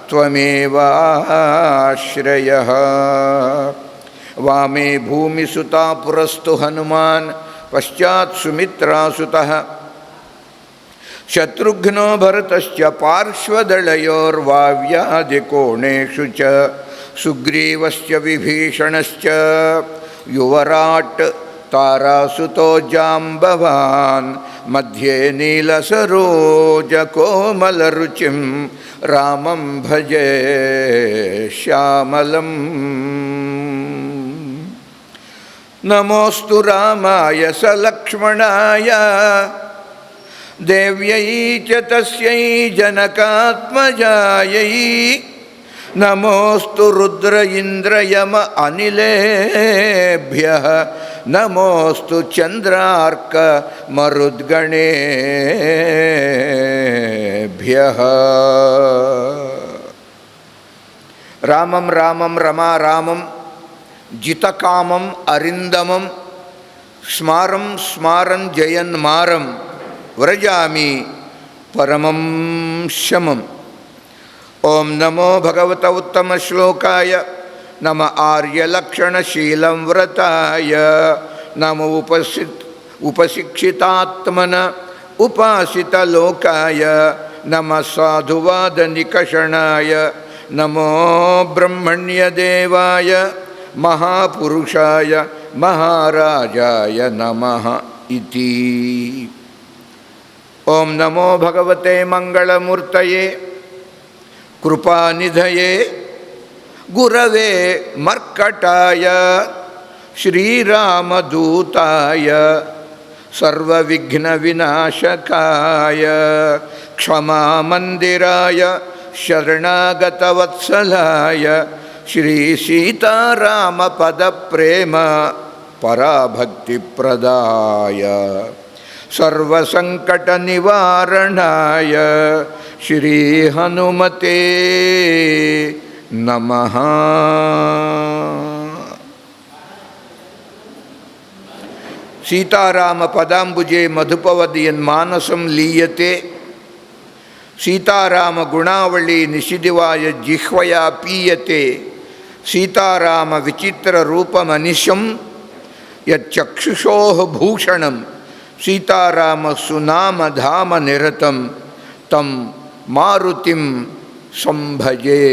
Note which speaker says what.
Speaker 1: ತ್ವಮೇವಾಶ್ರಯಃ. ವಾಮೇ ಭೂಮಿಸುತಾ ಪುರಸ್ತು ಹನುಮಾನ್ ಪಶ್ಚಾತ್ ಸುಮಿತ್ರಾಸುತಃ. ಶತ್ರುಘ್ನೋ ಭರತಶ್ಚ ಪಾರ್ಶ್ವದಳಯೋರ್ವಾವ್ಯಾದಿಕೋಣೇಷು ಚ ಸುಗ್ರೀವಶ್ಚ ವಿಭೀಷಣಶ್ಚ ಯುವರಾಟ್ ತಾರಾಸುತೋ ಜಾಂಬವಾನ್ ಮಧ್ಯೆ ನೀಲಸರೋಜಕೋಮಲರುಚಿಂ ರಾಮಂ ಭಜೆ ಶ್ಯಾಮಲಂ. ನಮೋಸ್ತು ರಾಮಾಯ ಸಲಕ್ಷ್ಮಣಾಯ ದೇವ್ಯೈ ಚ ತಸ್ಯೈ ಜನಕಾತ್ಮಜಾಯೈ. ನಮೋಸ್ತು ರುದ್ರ ಇಂದ್ರ ಯಮ ಅನಿಲೇಭ್ಯಃ. ನಮೋಸ್ತು ಚಂದ್ರಾರ್ಕ ಮರುದ್ಗಣೇಭ್ಯಃ. ರಾಮಂ ರಾಮಂ ರಮಾ ರಾಮಂ ಜಿತಕಾಮಂ ಅರಿಂದಮಂ ಸ್ಮಾರಂ ಸ್ಮಾರನ್ ಜಯನ್ಮಾರಂ ವ್ರಜಾಮಿ ಪರಮಂ ಶಮಂ. ಓಂ ನಮೋ ಭಗವತ ಉತ್ತಮ ಶ್ಲೋಕಾಯ ನಮ ಆರ್ಯಲಕ್ಷಣಶೀಲಂ ವ್ರತಾಯ ನಮ ಉಪಶಿಕ್ಷಿತಾತ್ಮನ ಉಪಾಸಿತಲೋಕಾಯ ನಮ ಸಾಧುವಾದ ನಿಕಷಣಾಯ ನಮೋ ಬ್ರಹ್ಮಣ್ಯದೇವಾಯ ಮಹಾಪುರುಷಾಯ ಮಹಾರಾಜಾಯ ನಮಃ ಇತಿ. ಓಂ ನಮೋ ಭಗವತೆ ಮಂಗಳಮೂರ್ತಯೇ ಕೃಪಾನಿಧಯೇ ಗುರವೇ ಮರ್ಕಟಾಯ ಶ್ರೀರಾಮದೂತಾಯ ಸರ್ವವಿಘ್ನವಿನಾಶಕಾಯ ಕ್ಷಮಾಮಂದಿರಾಯ ಶರಣಾಗತವತ್ಸಲಾಯ ಶ್ರೀ ಸೀತಾರಾಮಪದಪ್ರೇಮ ಪರಾಭಕ್ತಿಪ್ರದಾಯ ಸರ್ವಸಂಕಟನಿವಾರಣಾಯ ಶ್ರೀ ಹನುಮತೆ ನಮಃ. ಸೀತಾರಾಮ ಪದಾಂಬುಜೆ ಮಧುಪವದಿಯನ್ಮಾನಸಂ ಲೀಯತೆ. ಸೀತಾರಾಮ ಗುಣಾವಳಿ ನಿಷಿದಿವಾಯ ಜಿಹ್ವಯಾ ಪೀಯತೆ. ಸೀತಾರಾಮ ವಿಚಿತ್ರ ರೂಪಮನಿಶಂ ಯಚ್ಚಕ್ಷುಷೋ ಭೂಷಣಂ. ಸೀತಾರಾಮ ಸುನಾಮ ಧಾಮ ನಿರತಂ ತಂ ಮಾರುತಿಂ ಸಂಭಜೆ.